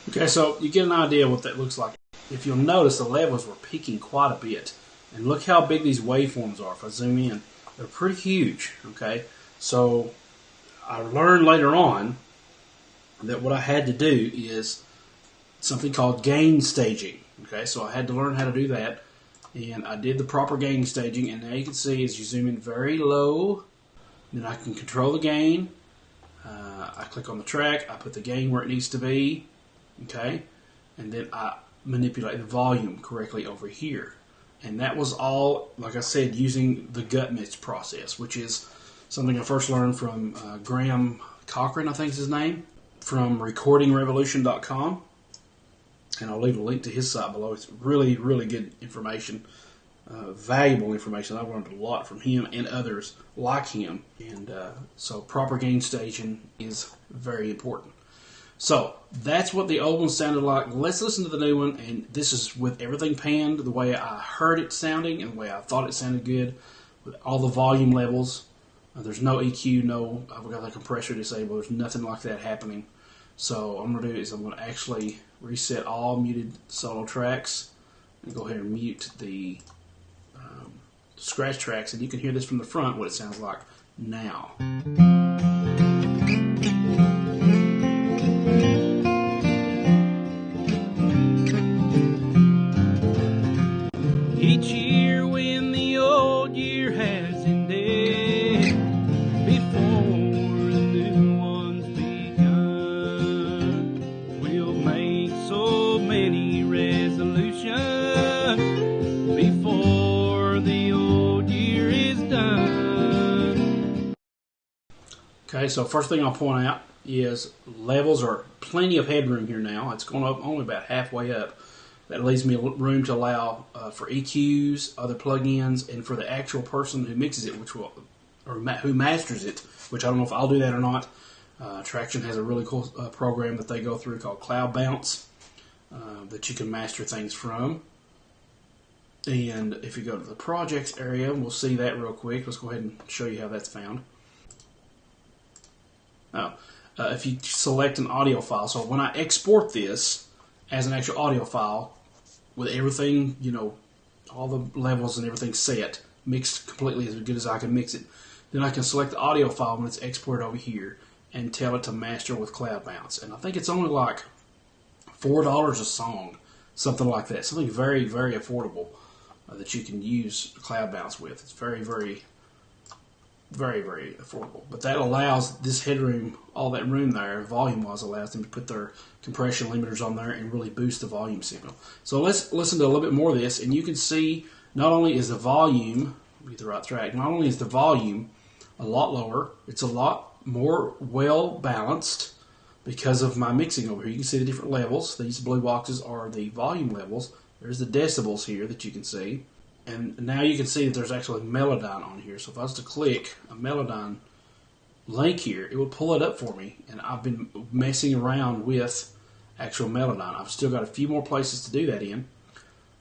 Okay, so you get an idea what that looks like. If you'll notice, the levels were peaking quite a bit. And look how big these waveforms are. If I zoom in, they're pretty huge. Okay, so I learned later on that what I had to do is something called gain staging. Okay, so I had to learn how to do that. And I did the proper gain staging. And now you can see as you zoom in very low, then I can control the gain. I click on the track. I put the gain where it needs to be. Okay, and then I manipulate the volume correctly over here. And that was all, like I said, using the gut mix process, which is something I first learned from Graham Cochran, I think is his name, from recordingrevolution.com. And I'll leave a link to his site below. It's really, really good information, valuable information. I've learned a lot from him and others like him. And so proper gain staging is very important. So that's what the old one sounded like. Let's listen to the new one, and this is with everything panned the way I heard it sounding and the way I thought it sounded good, with all the volume levels. There's no EQ, I've got the compressor disabled. There's nothing like that happening. So what I'm going to do is I'm going to actually reset all muted solo tracks and go ahead and mute the scratch tracks, and you can hear this from the front, what it sounds like now. Each year when the old year has ended, before the new one's begun, we'll make so many resolutions before the old year is done. Okay, so first thing I'll point out is levels are plenty of headroom here now. It's going up only about halfway up. That leaves me room to allow for EQs, other plugins, and for the actual person who mixes it, who masters it, which I don't know if I'll do that or not. Tracktion has a really cool program that they go through called Cloud Bounce that you can master things from. And if you go to the projects area, we'll see that real quick. Let's go ahead and show you how that's found. Now, if you select an audio file, so when I export this as an actual audio file with everything, all the levels and everything set, mixed completely as good as I can mix it, then I can select the audio file when it's exported over here and tell it to master with Cloud Bounce. And I think it's only like $4 a song, something like that. Something very, very affordable that you can use Cloud Bounce with. It's very, very, very, very affordable. But that allows this headroom, all that room there, volume-wise, allows them to put their compression limiters on there and really boost the volume signal. So let's listen to a little bit more of this, and you can see not only is the volume, get the right track, not only is the volume a lot lower, it's a lot more well-balanced because of my mixing over here. You can see the different levels. These blue boxes are the volume levels. There's the decibels here that you can see. And now you can see that there's actually Melodyne on here. So if I was to click a Melodyne link here, it will pull it up for me. And I've been messing around with actual Melodyne. I've still got a few more places to do that in.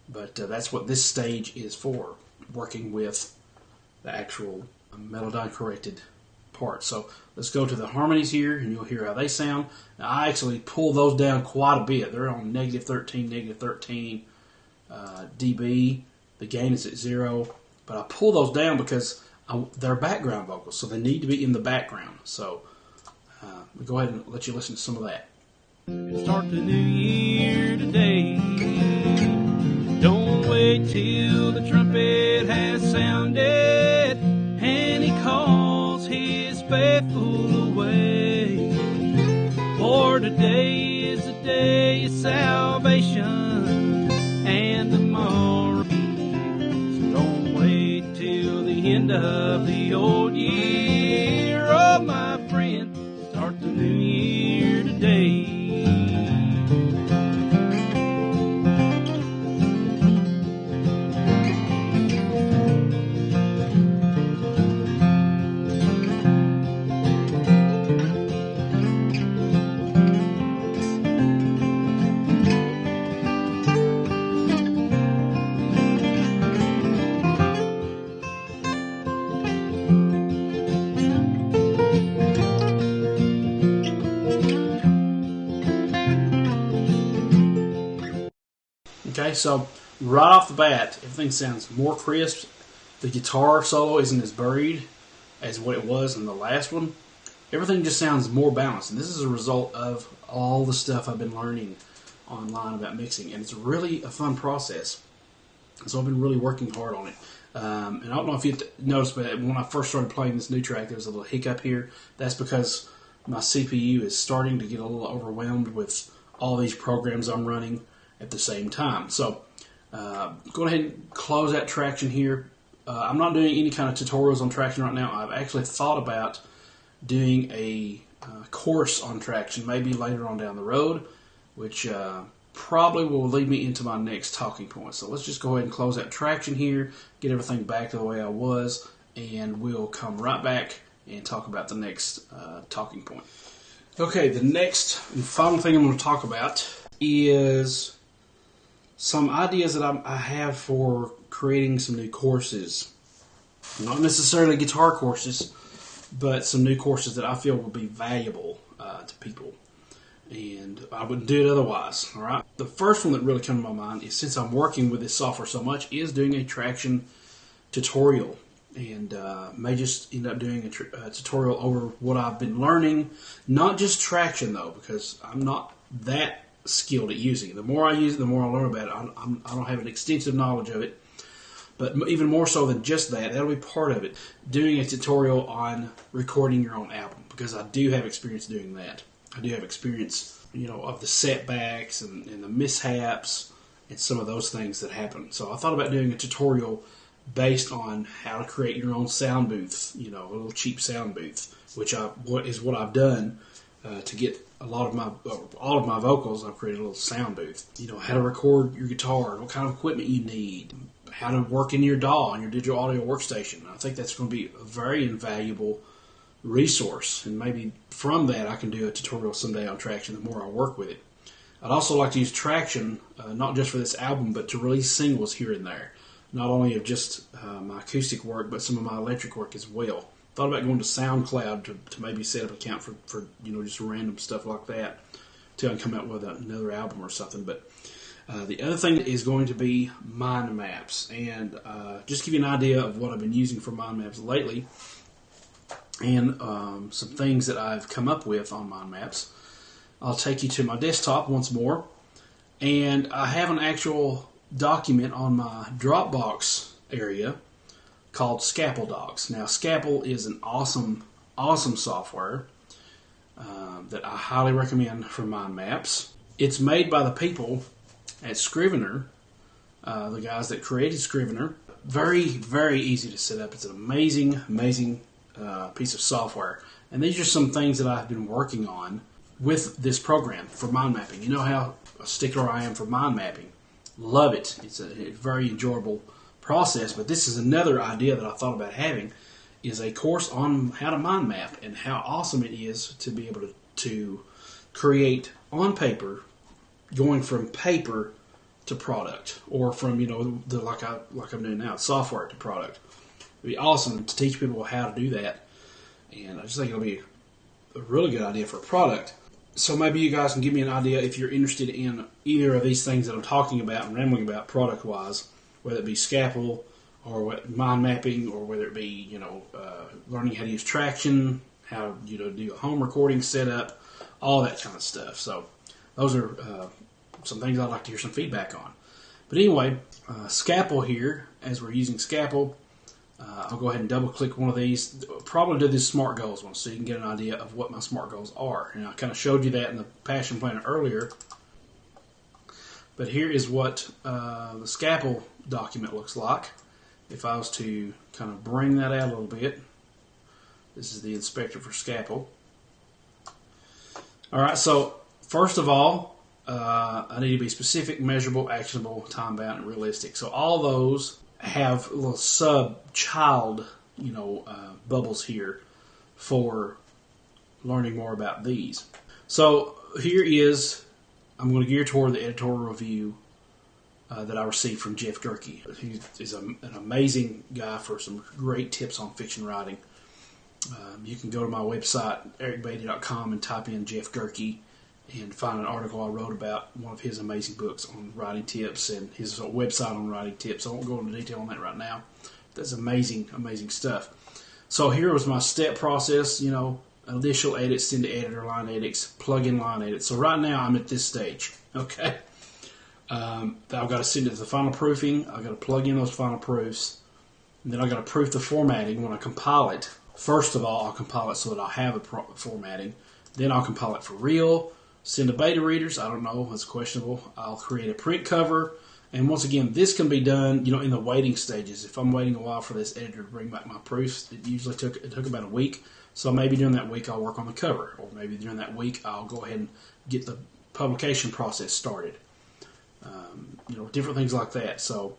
But that's what this stage is for, working with the actual Melodyne corrected part. So let's go to the harmonies here, and you'll hear how they sound. Now I actually pull those down quite a bit. They're on -13 dB. The gain is at 0, but I pull those down because they're background vocals, so they need to be in the background. So we'll go ahead and let you listen to some of that. Start the new year today. Don't wait till the trumpet has sounded and he calls his faithful away. For today is the day of salvation and tomorrow. So don't wait till the end of the old year. Oh, my friend, start the new year today. Okay, so right off the bat, everything sounds more crisp. The guitar solo isn't as buried as what it was in the last one. Everything just sounds more balanced, and this is a result of all the stuff I've been learning online about mixing, and it's really a fun process. So I've been really working hard on it. And I don't know if you noticed, but when I first started playing this new track, there was a little hiccup here. That's because my CPU is starting to get a little overwhelmed with all these programs I'm running at the same time. So go ahead and close out Tracktion here. I'm not doing any kind of tutorials on Tracktion right now. I've actually thought about doing a course on Tracktion maybe later on down the road, which probably will lead me into my next talking point. So let's just go ahead and close out Tracktion here, get everything back to the way I was, and we'll come right back and talk about the next talking point. Okay, the next and final thing I'm going to talk about is some ideas that I have for creating some new courses. Not necessarily guitar courses, but some new courses that I feel will be valuable to people. And I wouldn't do it otherwise. All right. The first one that really came to my mind is, since I'm working with this software so much, is doing a Tracktion tutorial. And may just end up doing a tutorial over what I've been learning. Not just Tracktion, though, because I'm not that skilled at using it. The more I use it, the more I learn about it. I don't have an extensive knowledge of it, but even more so than just that, that'll be part of it. Doing a tutorial on recording your own album, because I do have experience doing that. I do have experience, of the setbacks and the mishaps and some of those things that happen. So I thought about doing a tutorial based on how to create your own sound booth, a little cheap sound booth, which is what I've done to get all of my vocals. I've created a little sound booth. How to record your guitar, what kind of equipment you need, how to work in your DAW on your digital audio workstation. I think that's going to be a very invaluable resource, and maybe from that I can do a tutorial someday on Tracktion the more I work with it. I'd also like to use Tracktion, not just for this album, but to release singles here and there. Not only of just my acoustic work, but some of my electric work as well. Thought about going to SoundCloud to maybe set up an account for just random stuff like that until I can come out with another album or something. But the other thing is going to be mind maps, and just give you an idea of what I've been using for mind maps lately, and some things that I've come up with on mind maps. I'll take you to my desktop once more, and I have an actual document on my Dropbox area called Scapple Docs. Now, Scapple is an awesome software that I highly recommend for mind maps. It's made by the people at Scrivener, the guys that created Scrivener. Very, very easy to set up. It's an amazing piece of software. And these are some things that I've been working on with this program for mind mapping. You know how a stickler I am for mind mapping. Love it. It's a very enjoyable process, but this is another idea that I thought about having, is a course on how to mind map and how awesome it is to be able to create on paper, going from paper to product, or from like I'm doing now, software to product. It'd be awesome to teach people how to do that, and I just think it'll be a really good idea for a product. So maybe you guys can give me an idea if you're interested in either of these things that I'm talking about and rambling about product-wise, whether it be Scapple or mind mapping, or whether it be learning how to use Tracktion, how do a home recording setup, all that kind of stuff. So those are some things I'd like to hear some feedback on. But anyway, Scapple here, as we're using Scapple, I'll go ahead and double click one of these. Probably do this SMART Goals one so you can get an idea of what my SMART Goals are. And I kind of showed you that in the Passion Planner earlier. But here is what the Scapple document looks like. If I was to kind of bring that out a little bit, this is the inspector for Scapple. Alright, so first of all, I need to be specific, measurable, actionable, time-bound, and realistic. So all those have little sub-child, bubbles here for learning more about these. So here is, I'm going to gear toward the editorial review that I received from Jeff Gerke. He is an amazing guy for some great tips on fiction writing. You can go to my website, ericbeatty.com, and type in Jeff Gerke and find an article I wrote about one of his amazing books on writing tips and his website on writing tips. I won't go into detail on that right now. That's amazing stuff. So here was my step process, initial edits, send to editor, line edits, plug-in line edits. So right now I'm at this stage, okay? I've got to send it to the final proofing. I've got to plug in those final proofs. And then I've got to proof the formatting when I compile it. First of all, I'll compile it so that I'll have a formatting. Then I'll compile it for real. Send to beta readers. I don't know. That's questionable. I'll create a print cover. And once again, this can be done, in the waiting stages. If I'm waiting a while for this editor to bring back my proofs, it took about a week. So maybe during that week I'll work on the cover. Or maybe during that week I'll go ahead and get the publication process started. Different things like that. So,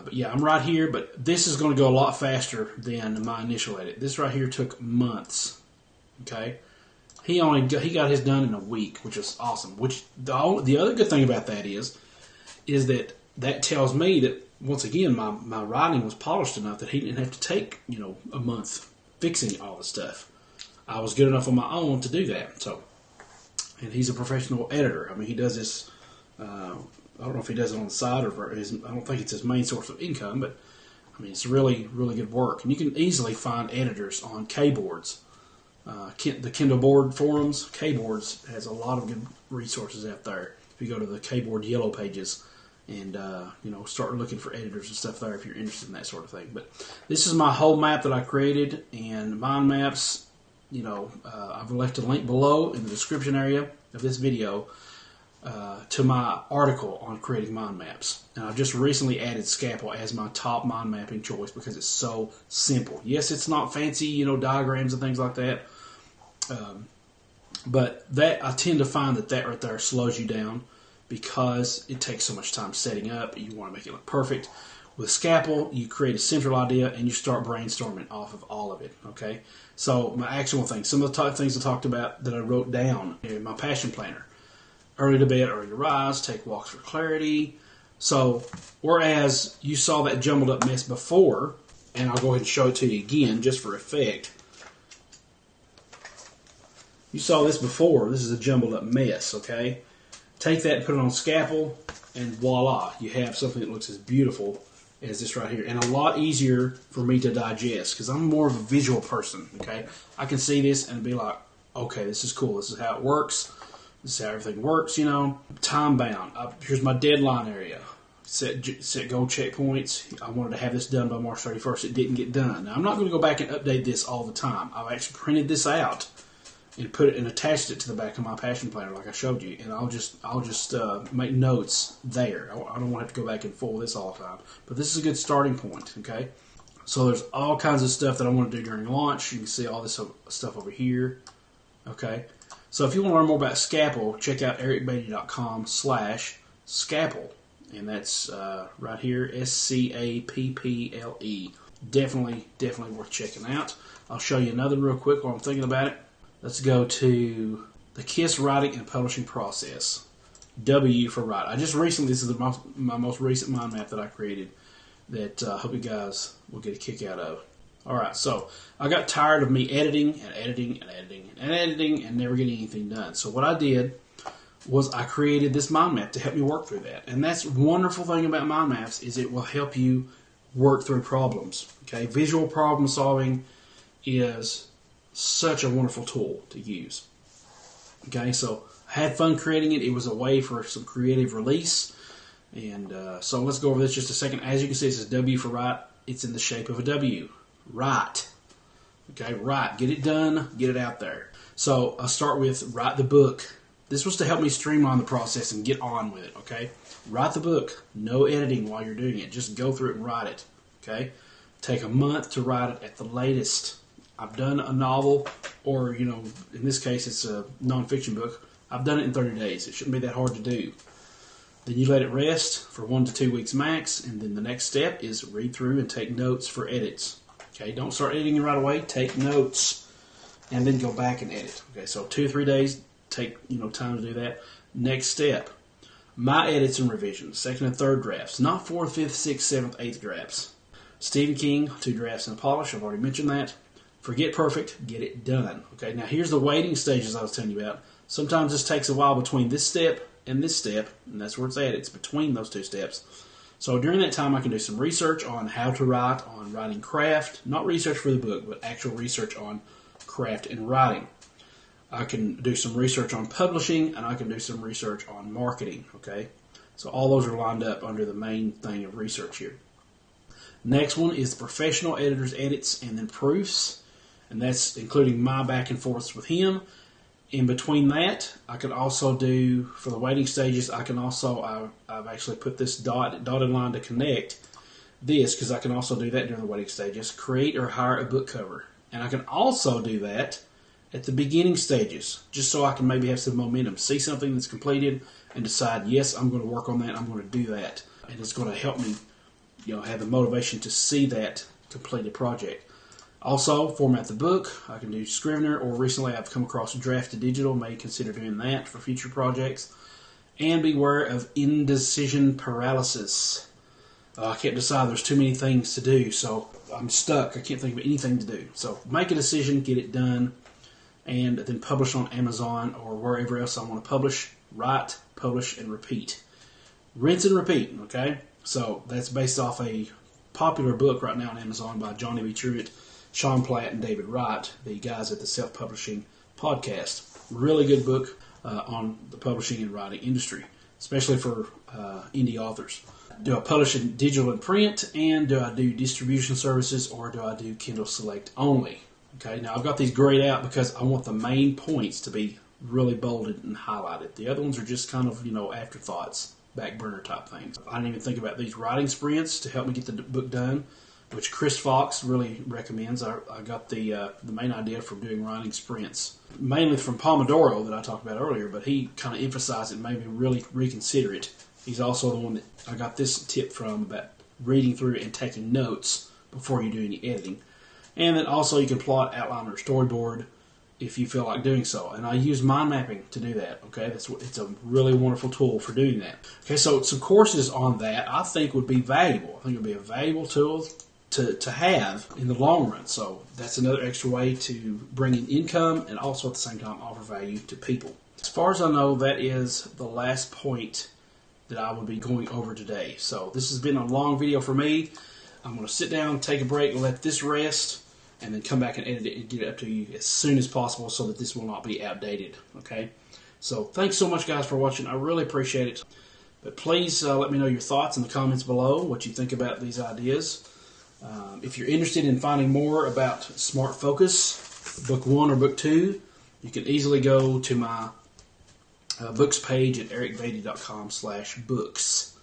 but yeah, I'm right here. But this is going to go a lot faster than my initial edit. This right here took months. Okay. He got his done in a week, which is awesome. Which the other good thing about that is that tells me that once again my writing was polished enough that he didn't have to take a month fixing all the stuff. I was good enough on my own to do that. So, and he's a professional editor. I mean, he does this. I don't know if he does it on the side or I don't think it's his main source of income, but I mean it's really good work. And you can easily find editors on Kboards. The Kindle board forums, Kboards has a lot of good resources out there. If you go to the Kboard yellow pages and start looking for editors and stuff there if you're interested in that sort of thing. But this is my whole map that I created, and mind maps. I've left a link below in the description area of this video to my article on creating mind maps. And I've just recently added Scapple as my top mind mapping choice because it's so simple. Yes, it's not fancy, you know, diagrams and things like that. But that I tend to find that right there slows you down because it takes so much time setting up. You want to make it look perfect. With Scapple, you create a central idea and you start brainstorming off of all of it. Okay, so my actionable things, some of the things I talked about that I wrote down in my passion planner: early to bed, early to rise, take walks for clarity. So whereas you saw that jumbled up mess before, and I'll go ahead and show it to you again just for effect. You saw this before. This is a jumbled up mess. Okay, take that and put it on Scapple, and voila, you have something that looks as beautiful as this right here, and a lot easier for me to digest because I'm more of a visual person. Okay, I can see this and be like, okay, this is cool. This is how it works. This is how everything works. You know, time bound. Here's my deadline area. Set goal checkpoints. I wanted to have this done by March 31st. It didn't get done. Now I'm not going to go back and update this all the time. I've actually printed this out and put it and attached it to the back of my passion planner like I showed you, and I'll just make notes there. I don't want to have to go back and follow this all the time, but this is a good starting point. Okay, so there's all kinds of stuff that I want to do during launch. You can see all this stuff over here. Okay, so if you want to learn more about Scapple, check out ericbeatty.com/Scapple, and that's right here, SCAPPLE. Definitely worth checking out. I'll show you another real quick while I'm thinking about it. Let's go to the KISS writing and publishing process. W for write. I just recently, this is my most recent mind map that I created that I hope you guys will get a kick out of. Alright, so I got tired of me editing and never getting anything done. So what I did was I created this mind map to help me work through that. And that's the wonderful thing about mind maps is it will help you work through problems. Okay, visual problem solving is such a wonderful tool to use. Okay, so I had fun creating it. It was a way for some creative release. And so let's go over this just a second. As you can see, it says W for write. It's in the shape of a W. Write. Okay, write. Get it done. Get it out there. So I'll start with write the book. This was to help me streamline the process and get on with it. Okay, write the book. No editing while you're doing it. Just go through it and write it. Okay, take a month to write it at the latest. I've done a novel, or, you know, in this case it's a nonfiction book. I've done it in 30 days. It shouldn't be that hard to do. Then you let it rest for 1 to 2 weeks max, and then the next step is read through and take notes for edits. Okay, don't start editing right away. Take notes, and then go back and edit. Okay, so 2 or 3 days. Take, you know, time to do that. Next step, my edits and revisions, 2nd and 3rd drafts, not 4th, 5th, 6th, 7th, 8th drafts. Stephen King, 2 drafts and a polish. I've already mentioned that. Forget perfect, get it done. Okay, now here's the waiting stages I was telling you about. Sometimes this takes a while between this step, and that's where it's at. It's between those 2 steps. So during that time, I can do some research on how to write, on writing craft, not research for the book, but actual research on craft and writing. I can do some research on publishing, and I can do some research on marketing. Okay, so all those are lined up under the main thing of research here. Next one is the professional editor's edits and then proofs. And that's including my back and forths with him. In between that, I could also do, for the waiting stages, I've actually put this dotted line to connect this, because I can also do that during the waiting stages. Create or hire a book cover. And I can also do that at the beginning stages, just so I can maybe have some momentum. See something that's completed and decide, yes, I'm going to work on that, I'm going to do that. And it's going to help me, you know, have the motivation to see that completed project. Also, format the book. I can do Scrivener, or recently I've come across Draft to Digital. May consider doing that for future projects. And beware of indecision paralysis. I can't decide. There's too many things to do, so I'm stuck. I can't think of anything to do. So make a decision, get it done, and then publish on Amazon or wherever else I want to publish. Write, publish, and repeat. Rinse and repeat, okay? So that's based off a popular book right now on Amazon by Johnny B. Truitt, Sean Platt, and David Wright, the guys at the Self-Publishing Podcast. Really good book on the publishing and writing industry, especially for indie authors. Do I publish in digital and print, and do I do distribution services, or do I do Kindle Select only? Okay, now I've got these grayed out because I want the main points to be really bolded and highlighted. The other ones are just kind of, afterthoughts, back burner type things. I didn't even think about these writing sprints to help me get the book done, which Chris Fox really recommends. I got the main idea from doing writing sprints, mainly from Pomello that I talked about earlier, but he kind of emphasized it and made me really reconsider it. He's also the one that I got this tip from about reading through and taking notes before you do any editing. And then also you can plot, outline, or storyboard if you feel like doing so. And I use mind mapping to do that. Okay, it's a really wonderful tool for doing that. Okay, so some courses on that I think would be valuable. I think it would be a valuable tool to have in the long run. So that's another extra way to bring in income and also at the same time offer value to people. As far as I know, that is the last point that I will be going over today. So this has been a long video for me. I'm going to sit down, take a break, let this rest, and then come back and edit it and get it up to you as soon as possible so that this will not be outdated. Okay? So thanks so much, guys, for watching. I really appreciate it. But please let me know your thoughts in the comments below, what you think about these ideas. If you're interested in finding more about Smart Focus, Book 1 or Book 2, you can easily go to my books page at ericbeatty.com/books.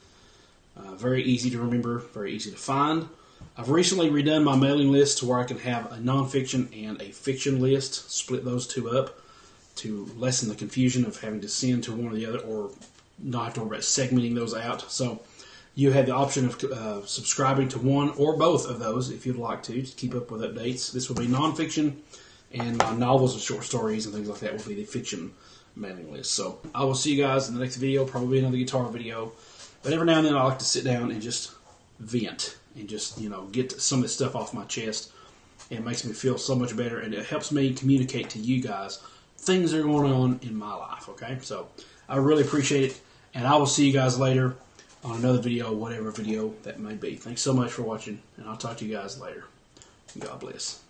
Very easy to remember, very easy to find. I've recently redone my mailing list to where I can have a nonfiction and a fiction list, split those two up to lessen the confusion of having to send to one or the other or not have to worry about segmenting those out. So you have the option of subscribing to one or both of those if you'd like to keep up with updates. This will be nonfiction, and my novels and short stories and things like that will be the fiction mailing list. So I will see you guys in the next video, probably another guitar video. But every now and then I like to sit down and just vent and just, get some of this stuff off my chest. It makes me feel so much better, and it helps me communicate to you guys things that are going on in my life, okay? So I really appreciate it, and I will see you guys later on another video, whatever video that may be. Thanks so much for watching, and I'll talk to you guys later. God bless.